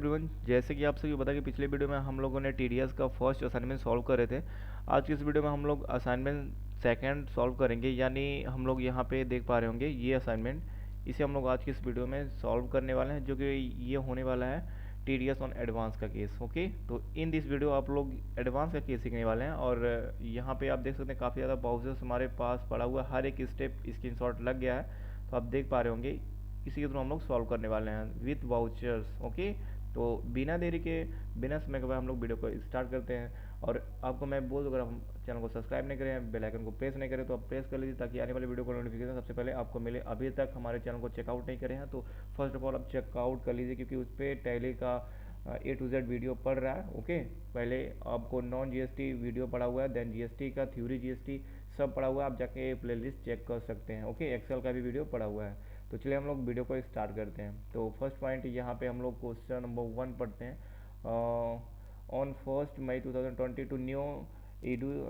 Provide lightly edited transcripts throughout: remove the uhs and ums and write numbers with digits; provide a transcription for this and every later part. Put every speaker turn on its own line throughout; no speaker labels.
Everyone, जैसे कि आप सभी पता कि पिछले वीडियो में हम लोगों ने टीडीएस का फर्स्ट असाइनमेंट सॉल्व करे थे। आज की इस वीडियो में हम लोग असाइनमेंट सेकंड सॉल्व करेंगे, यानी हम लोग यहाँ पे देख पा रहे होंगे ये असाइनमेंट, इसे हम लोग आज की इस वीडियो में सॉल्व करने वाले हैं, जो कि ये होने वाला है टीडीएस ऑन एडवांस का केस। ओके, तो इन दिस वीडियो आप लोग एडवांस का केस सीखने वाले हैं। और यहाँ पे आप देख सकते हैं काफ़ी ज़्यादा पाउजेस हमारे पास पड़ा हुआ है, हर एक स्टेप स्क्रीनशॉट लग गया है, तो आप देख पा रहे होंगे। इसी के थ्रू हम लोग सॉल्व करने वाले हैं विथ वाउचर्स। ओके, तो बिना देरी के, बिना समय के बाद हम लोग वीडियो को स्टार्ट करते हैं। और आपको मैं बोल दूँ, अगर हम चैनल को सब्सक्राइब नहीं करें, बेल आइकन को प्रेस नहीं करें, तो आप प्रेस कर लीजिए ताकि आने वाले वीडियो को नोटिफिकेशन सबसे पहले आपको मिले। अभी तक हमारे चैनल को चेकआउट नहीं करें हैं तो फर्स्ट ऑफ ऑल आप चेकआउट कर लीजिए, क्योंकि उस पर टैली का A to Z वीडियो पढ़ रहा है। ओके, पहले आपको नॉन जीएसटी वीडियो पढ़ा हुआ है, देन जीएसटी का थ्योरी, जीएसटी सब पढ़ा हुआ है, आप जाके प्लेलिस्ट चेक कर सकते हैं। ओके, एक्सेल का भी वीडियो पढ़ा हुआ है। तो चलिए हम लोग वीडियो को स्टार्ट करते हैं। तो फर्स्ट पॉइंट यहाँ पे हम लोग क्वेश्चन नंबर 1 पढ़ते हैं। ऑन 1 मई 2022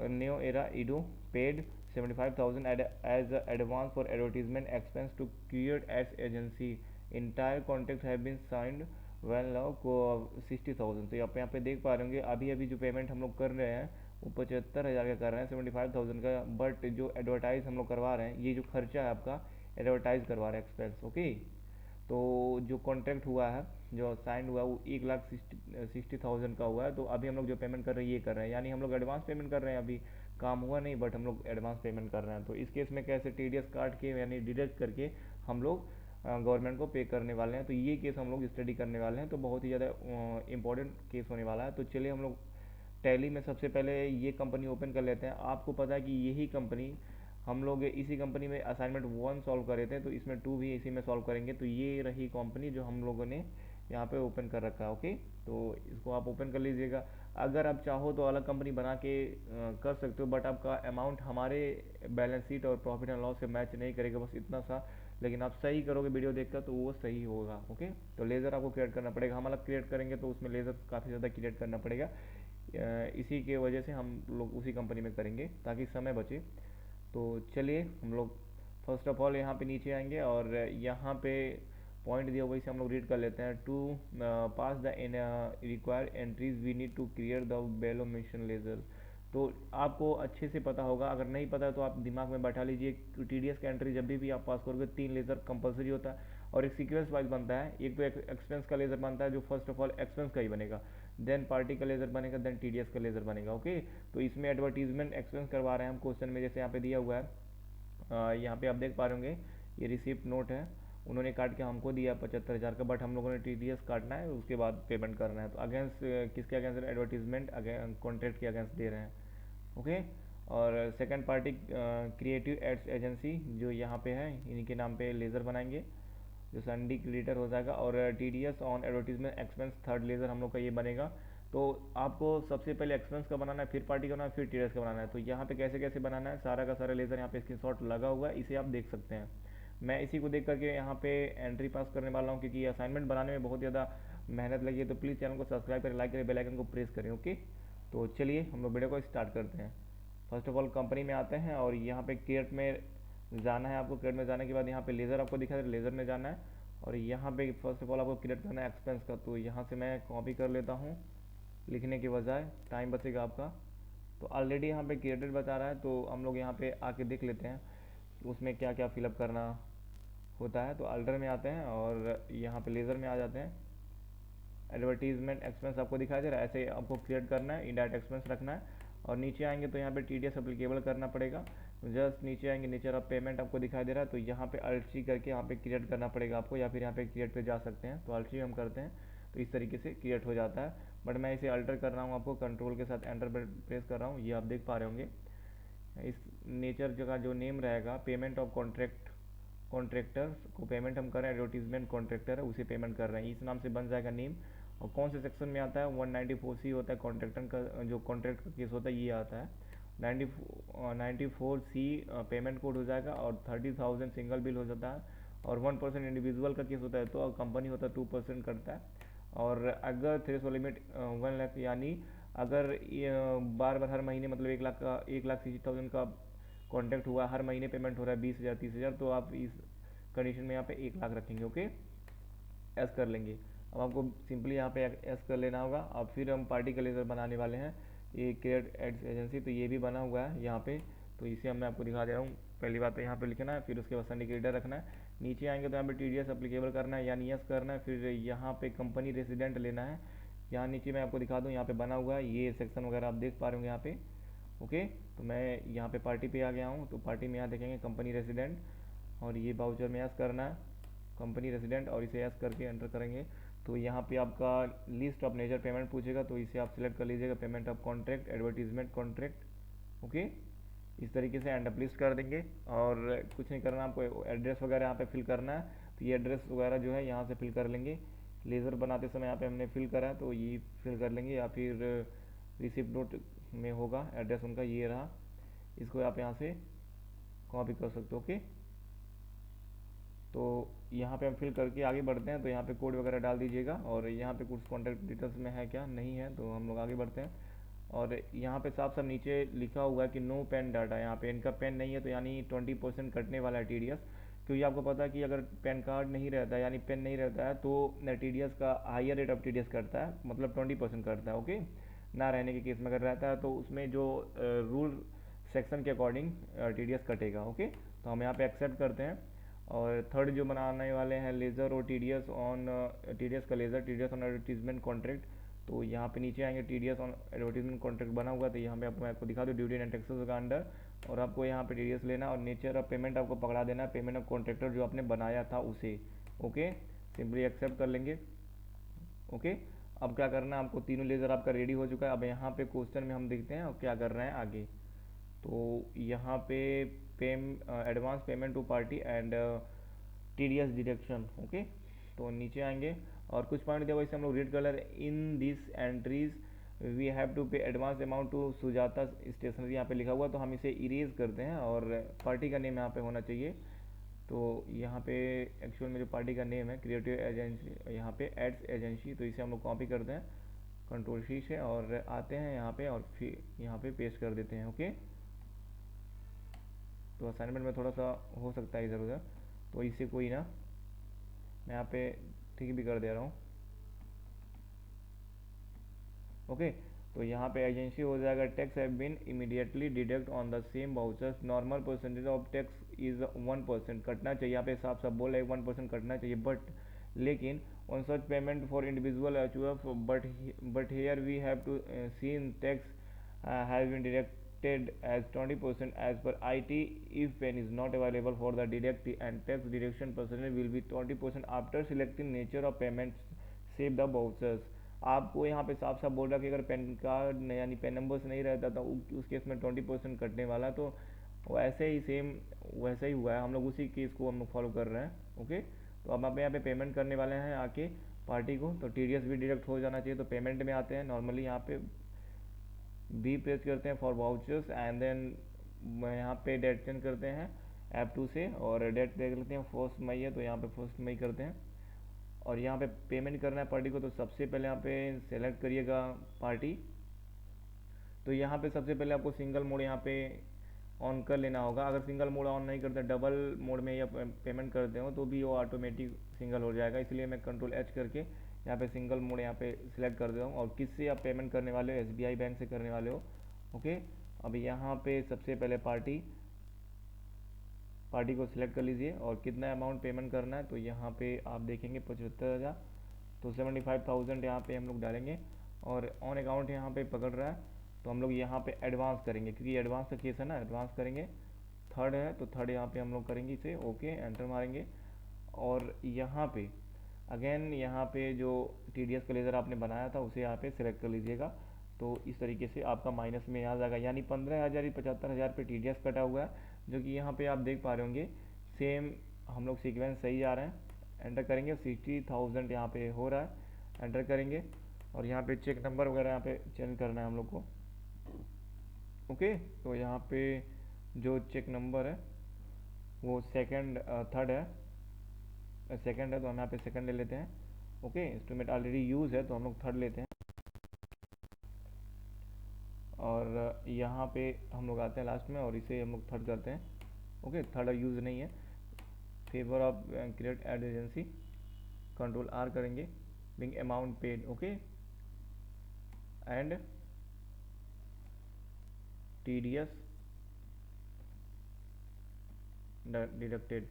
न्यू एरा इडू paid 75,000 as advance for advertisement expense to create ads agency. Entire contract have been signed well now को 60,000। तो यहाँ पे देख पा रहे होंगे अभी अभी जो पेमेंट हम लोग कर रहे हैं वो 75,000 का कर रहे हैं, 75,000 का। बट जो एडवर्टाइज हम लोग करवा रहे हैं, ये जो खर्चा है आपका एडवर्टाइज करवा रहे हैं, एक्सपेंस। ओके, तो जो कॉन्ट्रैक्ट हुआ है, जो साइन हुआ है, वो 1,60,000 का हुआ है। तो अभी हम लोग जो पेमेंट कर रहे हैं ये कर रहे हैं, यानी हम लोग एडवांस पेमेंट कर रहे हैं। अभी काम हुआ नहीं, बट हम लोग एडवांस पेमेंट कर रहे हैं। तो इस केस में कैसे टीडीएस काट के यानी डिडक्ट करके हम लोग गवर्नमेंट को पे करने वाले हैं। तो ये केस हम लोग स्टडी करने वाले हैं, तो बहुत ही ज़्यादा इंपॉर्टेंट केस होने वाला है। तो चलिए हम लोग टैली में सबसे पहले ये कंपनी ओपन कर लेते हैं। आपको पता है कि यही कंपनी, हम लोग इसी कंपनी में असाइनमेंट 1 सॉल्व कर रहे थे, तो इसमें 2 भी इसी में सॉल्व करेंगे। तो ये रही कंपनी जो हम लोगों ने यहाँ पे ओपन कर रखा है। ओके, तो इसको आप ओपन कर लीजिएगा। अगर आप चाहो तो अलग कंपनी बना के कर सकते हो, बट आपका अमाउंट हमारे बैलेंस शीट और प्रॉफिट एंड लॉस से मैच नहीं करेगा, बस इतना सा। लेकिन आप सही करोगे वीडियो देखकर तो वो सही होगा। ओके, तो लेज़र आपको क्रिएट करना पड़ेगा। हम अलग क्रिएट करेंगे तो उसमें लेज़र काफ़ी ज़्यादा क्रिएट करना पड़ेगा। इसी के वजह से हम लोग उसी कंपनी में करेंगे ताकि समय बचे। तो चलिए हम लोग फर्स्ट ऑफ ऑल यहाँ पे नीचे आएंगे और यहाँ पे पॉइंट दिया हुआ इसे हम लोग रीड कर लेते हैं। To pass the required entries we need to clear the below mention ledger. तो आपको अच्छे से पता होगा, अगर नहीं पता है तो आप दिमाग में बैठा लीजिए। टीडीएस का एंट्री जब भी आप पास करोगे 3 लेज़र कंपलसरी होता है, और एक सीक्वेंस वाइज बनता है। एक तो एक्सपेंस का लेज़र बनता है, जो फर्स्ट ऑफ ऑल एक्सपेंस का ही बनेगा, देन पार्टी का लेज़र बनेगा, देन टीडीएस का लेज़र बनेगा। ओके, तो इसमें एडवर्टीजमेंट एक्सपेंस करवा रहे हैं हम क्वेश्चन में, जैसे यहाँ पे दिया हुआ है। यहाँ पे आप देख पा रहे होंगे ये रिसिप्ट नोट है, उन्होंने काट के हमको दिया 75,000 का, बट हम लोगों ने टीडीएस काटना है, उसके बाद पेमेंट करना है। तो अगेंस्ट किसके अगेंस्ट एडवर्टीजमेंट कॉन्ट्रैक्ट के अगेंस्ट दे रहे हैं। ओके, और second party creative ads agency जो यहाँ पे है, इन्हीं के नाम पे लेज़र बनाएंगे, जो संडी क्रिएटर हो जाएगा। और TDS on advertisement expense third laser हम लोग का ये बनेगा। तो आपको सबसे पहले एक्सपेंस का बनाना है, फिर पार्टी का बनाना है, फिर टीडीएस का बनाना है। तो यहाँ पे कैसे कैसे बनाना है, सारा का सारा लेज़र यहाँ पे स्क्रीनशॉट लगा हुआ है, इसे आप देख सकते हैं। मैं इसी को देख करके यहाँ पे एंट्री पास करने वाला हूँ, क्योंकि असाइनमेंट बनाने में बहुत ज़्यादा मेहनत लगी है। तो प्लीज़ चैनल को सब्सक्राइब करें, लाइक करें, बेल आइकन को प्रेस करें। ओके, तो चलिए हम लोग वीडियो को स्टार्ट करते हैं। फर्स्ट ऑफ ऑल कंपनी में आते हैं और यहाँ पे क्रिएट में जाना है आपको। क्रिएट में जाने के बाद यहाँ पे लेज़र आपको दिखा दे, लेज़र में जाना है। और यहाँ पे फर्स्ट ऑफ ऑल आपको क्रिएट करना है एक्सपेंस का। तो यहाँ से मैं कॉपी कर लेता हूँ, लिखने के बजाय टाइम बचेगा आपका। तो ऑलरेडी यहाँ पे क्रिएटेड बता रहा है, तो हम लोग यहाँ पे आके देख लेते हैं उसमें क्या क्या फिलअप करना होता है। तो अल्टर में आते हैं और यहाँ पे लेज़र में आ जाते हैं। एडवर्टीजमेंट एक्सपेंस आपको दिखाई दे रहा है, ऐसे आपको क्रिएट करना है, इनडायरेक्ट एक्सपेंस रखना है। और नीचे आएंगे तो यहाँ पे टीडीएस अप्लीकेबल करना पड़ेगा। जस्ट नीचे आएंगे, नेचर ऑफ पेमेंट आपको दिखाई दे रहा है, तो यहाँ पे अल्ट्री करके यहाँ पे क्रिएट करना पड़ेगा आपको, या फिर यहाँ पे क्रिएट पे जा सकते हैं। तो अल्ट्री हम करते हैं तो इस तरीके से क्रिएट हो जाता है। बट मैं इसे अल्टर कर रहा हूँ, आपको कंट्रोल के साथ एंटर प्रेस कर रहा हूँ, ये आप देख पा रहे होंगे। इस नेचर का जो नेम रहेगा, पेमेंट ऑफ कॉन्ट्रैक्ट, कॉन्ट्रैक्टर को पेमेंट हम कर रहे हैं, एडवर्टीजमेंट कॉन्ट्रैक्टर है उसे पेमेंट कर रहे हैं, इस नाम से बन जाएगा नेम। और कौन से सेक्शन में आता है, 194C होता है कॉन्ट्रैक्टर का, जो कॉन्ट्रैक्ट का केस होता है ये आता है। 94C पेमेंट कोड हो जाएगा, और 30,000 सिंगल बिल हो जाता है। और 1% इंडिविजुअल का केस होता है, तो कंपनी होता है 2% करता है। और अगर थ्रेशोल्ड लिमिट 1 लाख, यानी अगर बार बार हर महीने, मतलब 1 लाख का, 1,60,000 का कॉन्ट्रैक्ट हुआ, हर महीने पेमेंट हो रहा है 20,000 30,000, तो आप इस कंडीशन में यहाँ पे 1 लाख रखेंगे। ओके, ऐसा कर लेंगे। अब आपको सिंपली यहाँ पे एस कर लेना होगा। अब फिर हम पार्टी का लेज़र बनाने वाले हैं, ये क्रिएट एड्स एजेंसी, तो ये भी बना हुआ है यहाँ पे, तो इसे मैं आपको दिखा दे रहा हूँ। पहली बात तो यहाँ पे लिखना है, फिर उसके बाद सिंडिकेटर रखना है। नीचे आएंगे तो यहाँ पे TDS अप्लीकेबल करना है यानी यस करना है। फिर यहाँ पे कंपनी रेसिडेंट लेना है। यहाँ नीचे मैं आपको दिखा दूँ, यहाँ पे बना हुआ है ये सेक्शन वगैरह आप देख पा रहे होंगे यहाँ पे। ओके, तो मैं यहाँ पे पार्टी पे आ गया हूँ, तो पार्टी में यहाँ देखेंगे कंपनी रेसिडेंट, और ये बाउचर में यस करना है कंपनी रेसिडेंट, और इसे यस करके एंटर करेंगे। तो यहाँ पे आपका लिस्ट ऑफ नेचर पेमेंट पूछेगा, तो इसे आप सिलेक्ट कर लीजिएगा, payment of contract, advertisement contract. Okay, इस तरीके से एंड अप लिस्ट कर देंगे, और कुछ नहीं करना, आपको एड्रेस वगैरह यहाँ पे फिल करना है। तो ये एड्रेस वगैरह जो है यहाँ से फिल कर लेंगे। लेज़र बनाते समय यहाँ पे हमने फिल करा है, तो ये फिल कर लेंगे, या फिर रिसिप्ट नोट में होगा एड्रेस उनका, ये रहा, इसको आप यहाँ से कॉपी कर सकते हो। ओके, तो यहाँ पे हम फिल करके आगे बढ़ते हैं। तो यहाँ पे कोड वगैरह डाल दीजिएगा, और यहाँ पे कुछ कॉन्टैक्ट डिटेल्स में है क्या, नहीं है, तो हम लोग आगे बढ़ते हैं। और यहाँ पे साफ साफ नीचे लिखा हुआ है कि नो पेन डाटा, यहाँ पे इनका पेन नहीं है, तो यानी 20% कटने वाला है TDS। क्योंकि आपको पता है कि अगर पैन कार्ड नहीं रहता है यानी पेन नहीं रहता है, तो TDS का हाइयर रेट ऑफ TDS करता है, मतलब 20% करता है। ओके, ना रहने के केस में अगर रहता है तो उसमें जो रूल सेक्शन के अकॉर्डिंग TDS कटेगा। ओके, तो हम यहाँ पे एक्सेप्ट करते हैं। और थर्ड जो बनाने वाले हैं लेज़र और TDS ऑन TDS का laser, TDS on advertisement contract. तो यहाँ पे नीचे आएंगे, TDS ऑन एडवर्टीजमेंट कॉन्ट्रैक्ट बना हुआ, तो यहाँ पे आपको दिखा दो ड्यूटी एंड टैक्सेस का अंडर, और आपको यहाँ पे TDS लेना, और नेचर ऑफ पेमेंट आपको पकड़ा देना है, पेमेंट ऑफ कॉन्ट्रैक्टर जो आपने बनाया था उसे। ओके, सिंपली एक्सेप्ट कर लेंगे। ओके, अब क्या करना है, आपको तीनों लेज़र आपका रेडी हो चुका है। अब यहाँ पे क्वेश्चन में हम देखते हैं और क्या कर रहे हैं आगे। तो यहाँ पे advance payment to party and TDS deduction. Okay, तो नीचे आएंगे और कुछ पॉइंट देखो, इसे हम लोग रीड कर ले रहे हैं। In this entries we have to pay advance amount to Sujata stationery, यहाँ पे लिखा हुआ, तो हम इसे इरेज करते हैं, और पार्टी का नेम यहाँ पे होना चाहिए। तो यहाँ पे एक्चुअल में जो पार्टी का नेम है क्रिएटिव एजेंसी, यहाँ पे एड्स एजेंसी, तो इसे हम लोग कॉपी करते हैं कंट्रोल C से, और आते हैं यहाँ पे, और फिर यहाँ पे पेस्ट कर देते हैं। ओके, तो असाइनमेंट में थोड़ा सा हो सकता है इधर उधर, तो इससे कोई ना, मैं यहाँ पे ठीक भी कर दे रहा हूँ। ओके, तो यहाँ पे एजेंसी हो जाएगा, tax have been immediately deduct on the same vouchers, normal percentage of tax is 1%, कटना चाहिए, यहाँ पे साफ साफ बोला है 1% कटना चाहिए, बट लेकिन on such payment for individual HUF, but here we have to seen tax has been deducted as 20% as per IT if pen is not available for the deduct, and tax deduction percentage will be 20% after selecting nature of payments save the vouchers। आपको यहाँ पे साफ साफ बोल रहा है कि अगर पैन कार्ड यानी पैन नंबर से नहीं रहता तो उस केस में 20% कटने वाला, तो वैसे ही सेम वैसे ही हुआ है, हम लोग उसी केस को हम लोग फॉलो कर रहे हैं। ओके, तो अब आप यहाँ पे पेमेंट करने वाले हैं आके पार्टी को, तो TDS भी डिडक्ट हो जाना चाहिए। तो पेमेंट में आते हैं, नॉर्मली यहाँ पे बी प्रेस करते हैं फॉर वाउचर्स, एंड देन यहाँ पे डेट चेंज करते हैं F2 से, और डेट देख लेते हैं 1 मई है, तो यहाँ पे 1 मई करते हैं, और यहाँ पे पेमेंट करना है पार्टी को। तो सबसे पहले यहाँ पे सेलेक्ट करिएगा पार्टी, तो यहाँ पे सबसे पहले आपको सिंगल मोड यहाँ पे ऑन कर लेना होगा। अगर सिंगल मोड ऑन नहीं करते, डबल मोड में या पेमेंट करते हो, तो भी वो ऑटोमेटिक सिंगल हो जाएगा, इसलिए मैं कंट्रोल H करके यहाँ पे सिंगल मोड यहाँ पे सिलेक्ट कर देता हूँ। और किससे आप पेमेंट करने वाले हो, SBI बैंक से करने वाले हो। ओके, अब यहाँ पे सबसे पहले पार्टी को सिलेक्ट कर लीजिए, और कितना अमाउंट पेमेंट करना है, तो यहाँ पे आप देखेंगे 75,000, तो 75,000 यहाँ पे हम लोग डालेंगे, और ऑन अकाउंट यहाँ पे पकड़ रहा है, तो हम लोग यहाँ पे एडवांस करेंगे, क्योंकि एडवांस का केस है ना, एडवांस करेंगे। थर्ड है तो थर्ड यहाँ पे हम लोग करेंगे इसे। ओके, एंटर मारेंगे, और यहाँ पे अगेन यहाँ पे जो TDS का लेज़र आपने बनाया था उसे यहाँ पे सिलेक्ट कर लीजिएगा। तो इस तरीके से आपका माइनस में आ जाएगा, यानी 15,000 या 75,000 पे TDS कटा हुआ है, जो कि यहाँ पे आप देख पा रहे होंगे। सेम हम लोग सीक्वेंस सही जा रहे हैं। एंटर करेंगे, 60,000 यहाँ पे हो रहा है, एंटर करेंगे, और यहाँ पे चेक नंबर वगैरह यहाँ पे चेंज करना है हम लोग को। ओके, तो यहाँ पे जो चेक नंबर है वो थर्ड है, सेकंड है, तो हम यहाँ पे सेकंड ले लेते हैं। ओके, इंस्ट्रूमेंट ऑलरेडी यूज़ है, तो हम लोग थर्ड लेते हैं, और यहाँ पे हम लोग आते हैं लास्ट में, और इसे हम लोग थर्ड करते हैं। ओके, थर्ड यूज़ नहीं है। Favour of create ad agency, control R करेंगे, being amount paid, okay, and TDS deducted.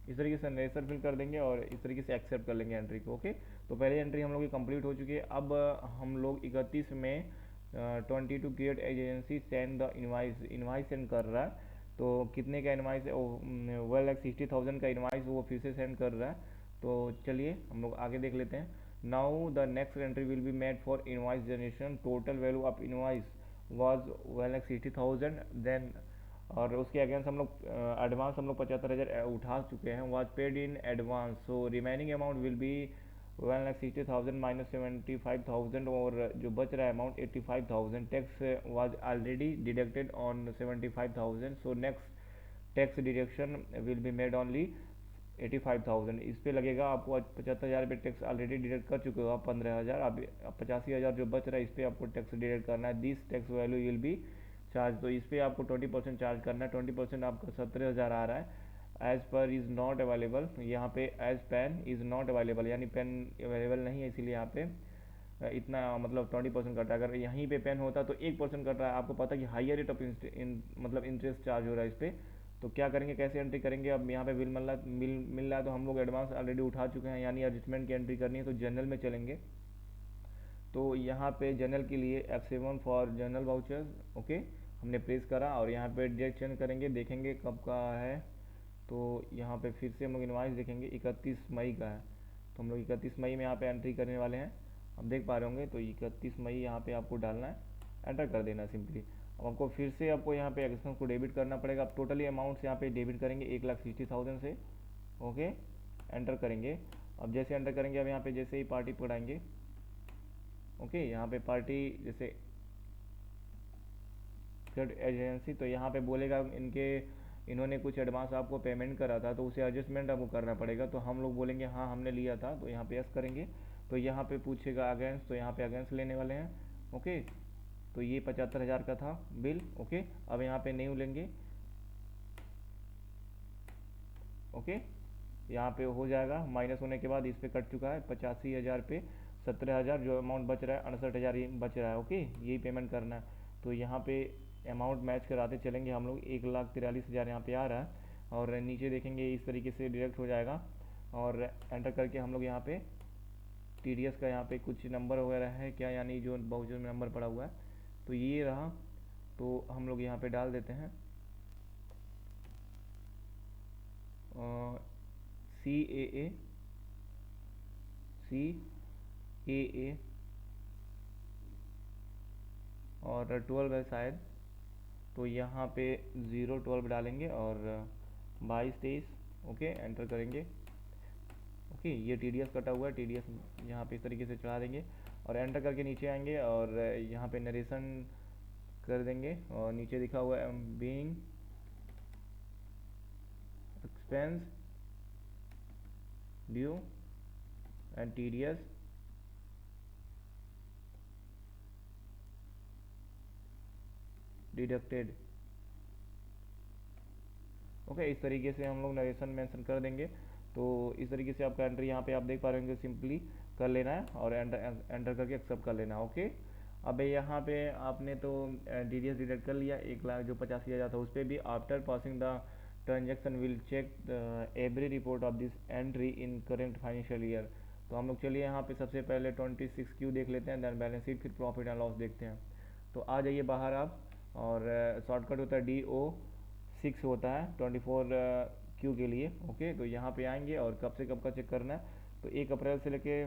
इस तरीके से नरेशन फिल कर देंगे और इस तरीके से एक्सेप्ट कर लेंगे एंट्री को, ओके। तो पहले एंट्री हम लोग की कंप्लीट हो चुकी है। अब हम लोग 31 में 22 create agency send the invoice send कर रहा है। तो कितने का इनवाइस है? 1,60,000 का इनवाइस वो फिर से सेंड कर रहा है। तो चलिए हम लोग आगे देख लेते हैं। Now the next entry will be made for invoice generation. Total value of invoice was 1,60,000। Then और उसके अगेंस्ट हम लोग एडवांस हम लोग 75,000 उठा चुके हैं, was paid in advance. So remaining amount will be 1,60,000 minus 75,000, और जो बच रहा है amount 85,000। Tax was already deducted on 75,000, so next tax deduction will be made only 85,000। इस पे लगेगा आपको 75,000 पे टैक्स ऑलरेडी डिडक्ट कर चुके हो आप 15,000। अब 85,000 जो बच रहा है इस पर आपको टैक्स डिडक्ट करना है। This tax value will be charge. तो इस पर आपको 20% चार्ज करना है। 20% आपका 17,000 आ रहा है। As per is not available, यहाँ पे as PAN is not available, यानी पेन अवेलेबल नहीं है, इसीलिए यहाँ पे इतना मतलब 20% कट रहा है। अगर यहीं पे पेन होता तो 1% कट रहा है। आपको पता है कि हाइयर रेट ऑफ मतलब इंटरेस्ट चार्ज हो रहा है इस पर। तो क्या करेंगे, कैसे एंट्री करेंगे? अब यहाँ पे बिल मिल रहा है तो हम लोग एडवांस ऑलरेडी उठा चुके हैं, यानी एडजस्टमेंट की एंट्री करनी है तो जनरल में चलेंगे। तो यहाँ पे जनरल के लिए F7 for general vouchers, okay, हमने प्रेस करा और यहाँ पे डेट चेंज करेंगे, देखेंगे कब का है। तो यहाँ पे फिर से हम लोग इनवाइस देखेंगे, 31 मई का है। तो हम लोग 31 मई में यहाँ पे एंट्री करने वाले हैं। आप देख पा रहे होंगे। तो 31 मई यहाँ पे आपको डालना है, एंटर कर देना सिंपली। अब आपको फिर से आपको यहाँ पे एक्सपेंस को डेबिट करना पड़ेगा। आप टोटली अमाउंट यहाँ पे डेबिट करेंगे 1,60,000 से, ओके, एंटर करेंगे। अब जैसे एंटर करेंगे, अब यहाँ पे जैसे ही पार्टी पढ़ाएंगे, ओके, यहाँ पे पार्टी जैसे एजेंसी, तो यहाँ पे बोलेगा इन्होंने कुछ एडवांस आपको पेमेंट करा था तो उसे एडजस्टमेंट आपको करना पड़ेगा। तो हम लोग बोलेंगे हाँ हमने लिया था, तो यहाँ पे यस करेंगे। तो यहाँ पे पूछेगा अगेंस्ट, तो यहाँ पे अगेंस्ट लेने वाले हैं, ओके। तो ये 75,000 का था बिल, ओके। अब यहाँ पे न्यू लेंगे, ओके। यहाँ पे हो जाएगा, माइनस होने के बाद इस पे कट चुका है 85,000 पे 17,000 जो अमाउंट बच रहा है 68,000 ही बच रहा है, ओके। यही पेमेंट करना है। तो यहाँ पे अमाउंट मैच कराते चलेंगे हम लोग। 1,43,000 यहाँ पे आ रहा है और नीचे देखेंगे इस तरीके से डायरेक्ट हो जाएगा। और एंटर करके हम लोग यहाँ पे TDS का यहाँ पे कुछ नंबर वगैरह है क्या, यानी जो बाउचर में नंबर पड़ा हुआ है तो ये रहा। तो हम लोग यहाँ पे डाल देते हैं CAA और 12 है शायद। तो यहाँ पे 012 डालेंगे और 22-23, ओके, एंटर करेंगे, ओके। ये TDS कटा हुआ है, TDS यहाँ पे इस तरीके से चढ़ा देंगे और एंटर करके नीचे आएंगे और यहाँ पे नरेशन कर देंगे और नीचे लिखा हुआ है being expense due and TDS deducted, okay. इस तरीके से हम लोग नरेशन मेंशन कर देंगे। तो इस तरीके से आपका एंट्री यहाँ पे आप देख पा रहे होंगे, सिंपली कर लेना है और एंटर करके एक्सेप्ट कर लेना है, ओके। अब यहाँ पे आपने तो TDS डिडक्ट कर लिया, 1,00,000 जो 85,000 था उस पर भी। After passing the transaction will check every report of this entry in current financial year. तो हम लोग चलिए यहाँ पे सबसे पहले 26Q देख लेते हैं, देन बैलेंस शीट, फिर प्रॉफिट एंड लॉस देखते हैं। तो आ जाइए बाहर आप, और शॉर्टकट होता है DO6 होता है 24Q के लिए, ओके। तो यहाँ पे आएंगे और कब से कब का चेक करना है। तो 1 अप्रैल से लेके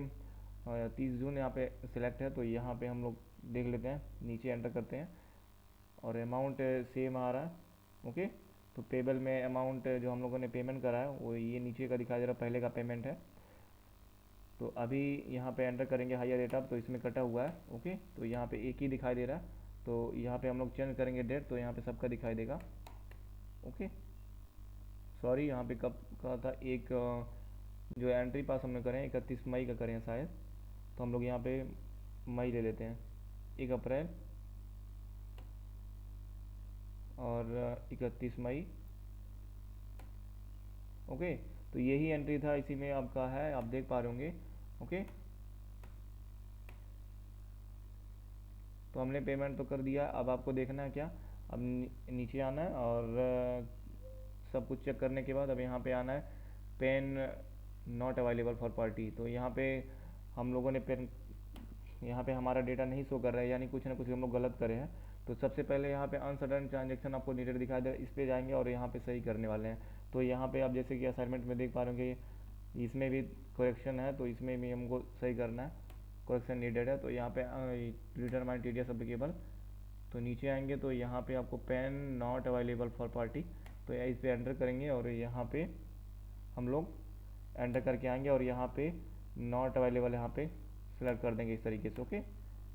30 जून यहाँ पे सिलेक्ट है। तो यहाँ पे हम लोग देख लेते हैं, नीचे एंटर करते हैं और अमाउंट सेम आ रहा है, ओके। तो पेबल में अमाउंट जो हम लोगों ने पेमेंट करा है वो ये नीचे का दिखा दे रहा है, पहले का पेमेंट है। तो अभी यहाँ पे एंटर करेंगे हायर रेट ऑफ, तो इसमें कटा हुआ है, ओके। तो यहाँ पे एक ही दिखाई दे रहा है। तो यहाँ पे हम लोग चेंज करेंगे डेट, तो यहाँ पे सबका दिखाई देगा, ओके। सॉरी, यहाँ पे कब का था, एक जो एंट्री पास हमने करें 31 मई का करें शायद। तो हम लोग यहाँ पे मई ले लेते हैं, 1 अप्रैल और 31 मई, ओके। तो यही एंट्री था, इसी में आपका है, आप देख पा रहे होंगे, ओके। तो हमने पेमेंट तो कर दिया। अब आपको देखना है क्या, अब नीचे आना है और सब कुछ चेक करने के बाद अब यहाँ पे आना है PAN not available for party. तो यहाँ पे हम लोगों ने पेन, यहाँ पे हमारा डेटा नहीं शो कर रहा है, यानी कुछ ना कुछ हम लोग गलत करे हैं। तो सबसे पहले यहाँ पे अनसर्टेन ट्रांजेक्शन आपको नीडेड दिखाई दे रहा है, इस पे जाएंगे और यहाँ पे सही करने वाले हैं। तो यहाँ पे आप जैसे कि असाइनमेंट में देख पा रहे होंगे इसमें भी करेक्शन है, तो इसमें भी हमको सही करना है, करेक्शन नीडेड है। तो यहाँ पे डिटरमाइन टीडीएस एप्लीकेबल, तो नीचे आएंगे तो यहाँ पे आपको PAN not available for party, तो इस पे एंटर करेंगे और यहाँ पे हम लोग एंटर करके आएंगे और यहाँ पे नॉट अवेलेबल यहाँ पे सिलेक्ट कर देंगे इस तरीके से। ओके,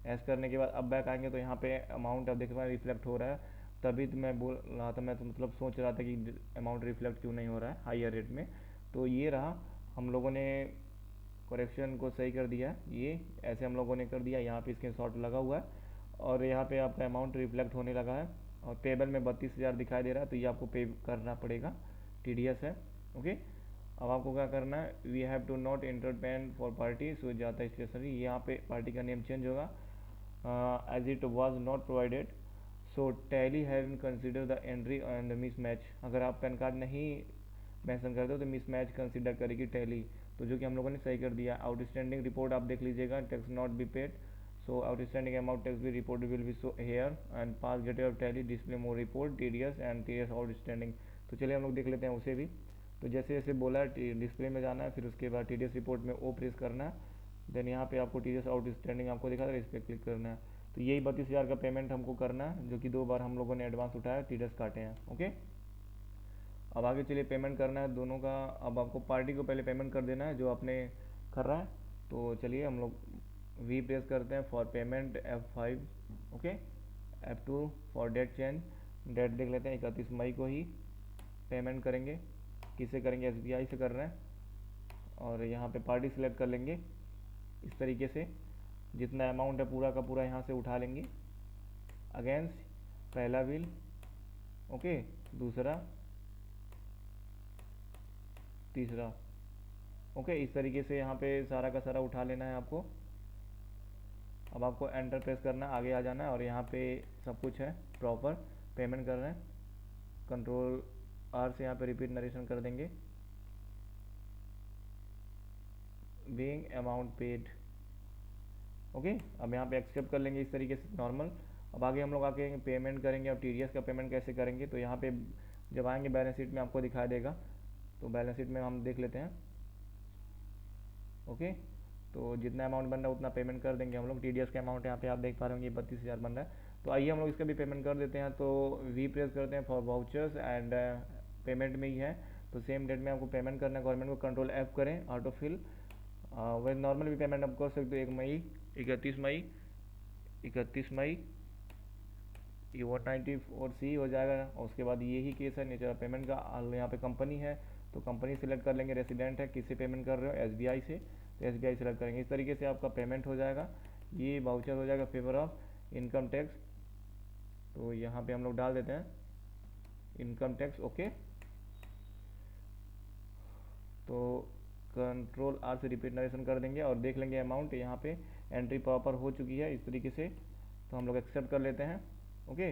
ऐसे करने के बाद अब बैक आएंगे तो यहाँ पे अमाउंट अब देख रहे हैं रिफ्लेक्ट हो रहा है। तभी तो मैं बोल रहा था, मैं तो मतलब सोच रहा था कि अमाउंट रिफ्लेक्ट क्यों नहीं हो रहा है हायर रेट में। तो ये रहा, हम लोगों ने करेक्शन को सही कर दिया, ये ऐसे हम लोगों ने कर दिया। यहाँ पे स्क्रीनशॉट लगा हुआ है और यहाँ पे आपका अमाउंट रिफ्लेक्ट होने लगा है और पेबल में 32,000 दिखाई दे रहा है, तो ये आपको पे करना पड़ेगा, टीडीएस है। ओके, अब आपको क्या करना है, we have to not enter PAN for party so जाता स्टेशनरी, यहाँ पे पार्टी का नेम चेंज होगा as it was not provided so Tally have consider the entry and mismatch. अगर आप पैन कार्ड नहीं मेंशन कर दो तो मिस मैच कंसिडर करेगी टैली, तो जो कि हम लोगों ने सही कर दिया। आउटस्टैंडिंग रिपोर्ट आप देख लीजिएगा, tax not be paid, so outstanding amount tax be reported will be so here and pass detail of tally display more report TDS and TDS outstanding। तो चलिए हम लोग देख लेते हैं उसे भी। तो जैसे जैसे बोला है डिस्प्ले में जाना है, फिर उसके बाद TDS रिपोर्ट में ओ प्रेस करना है, देन यहाँ पे आपको TDS आउटस्टैंडिंग आपको दिखा रहा है, इस पर क्लिक करना है। तो यही 32,000 का पेमेंट हमको करना है, जो कि 2 बार हम लोगों ने एडवांस उठाया, TDS काटे हैं। ओके, अब आगे चलिए पेमेंट करना है दोनों का। अब आपको पार्टी को पहले पेमेंट कर देना है जो आपने कर रहा है। तो चलिए हम लोग वी प्रेस करते हैं for payment F5। Okay, F2 for date change, date देख लेते हैं 31 मई को ही पेमेंट करेंगे। किससे करेंगे, SBI से कर रहे हैं और यहाँ पे पार्टी सिलेक्ट कर लेंगे इस तरीके से, जितना अमाउंट है पूरा का पूरा यहाँ से उठा लेंगे। अगेंस्ट पहला बिल, ओके, दूसरा, तीसरा, ओके, इस तरीके से यहाँ पे सारा का सारा उठा लेना है आपको। अब आपको एंटर प्रेस करना है, आगे आ जाना है और यहाँ पे सब कुछ है प्रॉपर, पेमेंट कर रहे हैं, कंट्रोल आर से यहाँ पे रिपीट नरेशन कर देंगे, बीइंग अमाउंट पेड। ओके, अब यहाँ पे एक्सेप्ट कर लेंगे इस तरीके से नॉर्मल। अब आगे हम लोग आके पेमेंट करेंगे। अब TDS का पेमेंट कैसे करेंगे, तो यहाँ पे जब आएंगे बैलेंस शीट में आपको दिखाई देगा, तो बैलेंस शीट में हम देख लेते हैं। ओके, तो जितना अमाउंट बन रहा है उतना पेमेंट कर देंगे हम लोग। TDS का अमाउंट यहाँ पे आप देख पा रहे होंगे 32,000 बन रहा है। तो आइए हम लोग इसका भी पेमेंट कर देते हैं। तो वी प्रेस करते हैं फॉर वाउचर्स एंड पेमेंट में ही है, तो सेम डेट में आपको पेमेंट करना है। गवर्नमेंट को कंट्रोल F करें, ऑटो फिल, वह नॉर्मल भी पेमेंट आप कर सकते हो, 1 मई, 31 मई, 31 मई, ये 194C हो जाएगा। और उसके बाद यही केस है नेचर पेमेंट का। यहाँ पे कंपनी है तो कंपनी सिलेक्ट कर लेंगे, रेसिडेंट है किससे पेमेंट कर रहे हो, SBI से, तो SBI सिलेक्ट करेंगे। इस तरीके से आपका पेमेंट हो जाएगा। ये वाउचर हो जाएगा फेवर ऑफ इनकम टैक्स, तो यहाँ पे हम लोग डाल देते हैं इनकम टैक्स। ओके, तो कंट्रोल आर से रिपीट नरेशन कर देंगे और देख लेंगे अमाउंट यहाँ पे एंट्री प्रॉपर हो चुकी है इस तरीके से, तो हम लोग एक्सेप्ट कर लेते हैं। ओके,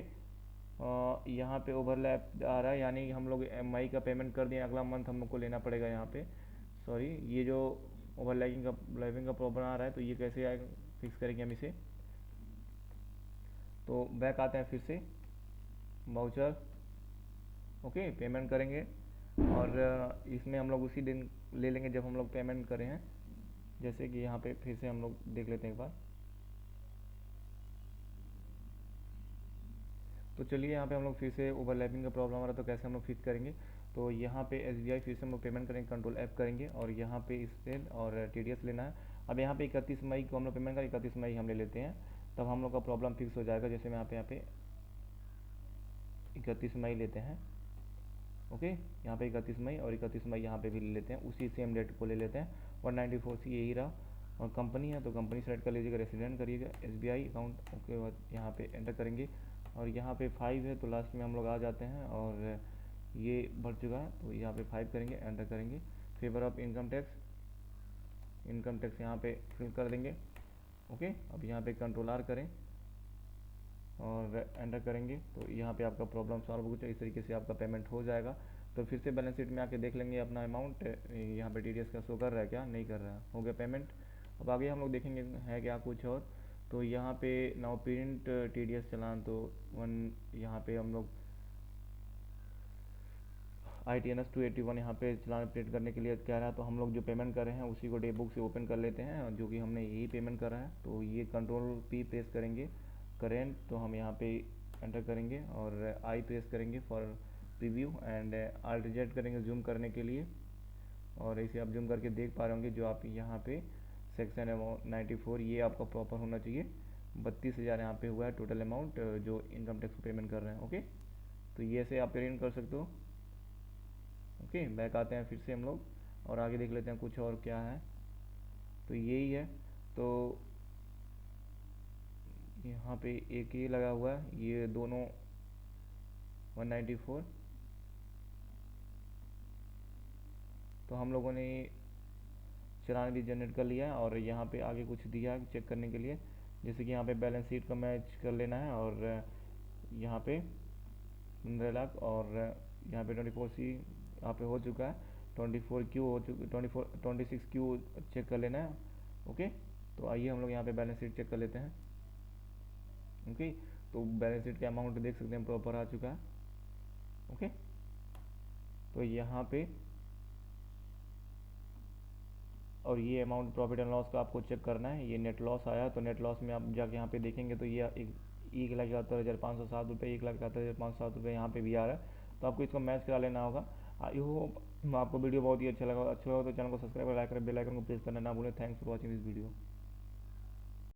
यहाँ पे ओवरलैप आ रहा है, यानी हम लोग MI का पेमेंट कर दिए, अगला मंथ हम लोग को लेना पड़ेगा यहाँ पे। सॉरी, ये जो ओवरलैपिंग का प्रॉब्लम आ रहा है, तो ये कैसे आएगा, फिक्स करेंगे हम इसे। तो बैक आते हैं फिर से वाउचर। ओके, पेमेंट करेंगे और इसमें हम लोग उसी दिन ले लेंगे जब हम लोग पेमेंट करें हैं। जैसे कि यहाँ पे फिर से हम लोग देख लेते हैं एक बार। तो चलिए यहाँ पे हम लोग फिर से ओवरलैपिंग का प्रॉब्लम आ रहा है, तो कैसे हम लोग फिक्स करेंगे। तो यहाँ पे SBI फिर से हम लोग पेमेंट करेंगे, कंट्रोल F करेंगे और यहाँ पे इससे और TDS लेना है। अब यहाँ पे 31 मई को हम लोग पेमेंट करें, 31 मई हम ले लेते हैं, तब हम लोग का प्रॉब्लम फिक्स हो जाएगा। जैसे मैं यहाँ पे 31 मई लेते हैं। ओके, यहाँ पे 31 मई और 31 मई यहाँ पे भी ले लेते हैं, उसी सेम डेट को ले लेते हैं। 194C यही रहा और कंपनी है तो कंपनी सेलेक्ट कर लीजिएगा, रेसिडेंट करिएगा, SBI अकाउंट। ओके, बाद यहाँ पे एंटर करेंगे और यहाँ पे 5 है तो लास्ट में हम लोग आ जाते हैं और ये बढ़ चुका है, तो यहाँ पे 5 करेंगे, एंटर करेंगे। फेवर ऑफ इनकम टैक्स यहाँ पे फिल कर देंगे। ओके, अब यहाँ पे कंट्रोल आर करें और एंटर करेंगे तो यहाँ पे आपका प्रॉब्लम सॉल्व हो जाए, इस तरीके से आपका पेमेंट हो जाएगा। तो फिर से बैलेंस शीट में आके देख लेंगे अपना अमाउंट यहाँ पे TDS का शो कर रहा है क्या, नहीं कर रहा है, हो गया पेमेंट। अब आगे हम लोग देखेंगे है क्या कुछ और। तो यहाँ पे नाउ प्रिंट TDS चलान, तो यहाँ पे हम लोग ITNS 281 यहाँ पे चलान प्रिंट करने के लिए कह रहा है। तो हम लोग जो पेमेंट कर रहे हैं उसी को डे बुक से ओपन कर लेते हैं, जो कि हमने यही पेमेंट करा है। तो ये Ctrl+P प्रेस करेंगे करेंट, तो हम यहाँ पे एंटर करेंगे और आई प्रेस करेंगे for preview and Alt Z करेंगे जूम करने के लिए। और इसे आप जूम करके देख पा रहे होंगे जो आप यहाँ पे सेक्शन 94 ये आपका प्रॉपर होना चाहिए। 32,000 यहाँ पे हुआ है टोटल अमाउंट जो इनकम टैक्स पेमेंट कर रहे हैं। ओके, तो ये ऐसे आप पेमेंट कर सकते हो। ओके, बैक आते हैं फिर से हम लोग और आगे देख लेते हैं कुछ और क्या है। तो यही है। तो यहाँ पे एक ये लगा हुआ है, ये दोनों 194। तो हम लोगों ने चालान भी जनरेट कर लिया है और यहाँ पे आगे कुछ दिया है चेक करने के लिए, जैसे कि यहाँ पे बैलेंस शीट का मैच कर लेना है और यहाँ पे 15 लाख और यहाँ पे 24C यहाँ पे हो चुका है, 24Q हो चुका, 26Q चेक कर लेना है। ओके, तो आइए हम लोग यहाँ पे बैलेंस शीट चेक कर लेते हैं। ओके, तो बैलेंस शीट का अमाउंट देख सकते हैं प्रॉपर आ चुका है। ओके, तो यहाँ पे और ये अमाउंट प्रॉफिट एंड लॉस का आपको चेक करना है। ये नेट लॉस आया, तो नेट लॉस में आप जाके यहाँ पे देखेंगे तो ये 1,71,507 रुपये, 1,71,507 रुपये यहाँ पे भी आ रहा है। तो आपको इसको मैच करा लेना होगा। आई होप आपको वीडियो बहुत ही अच्छा लगा तो चैनल को सब्सक्राइब और लाइक कर बेल आइकन को प्रेस करना ना भूलें। Thanks for watching this video.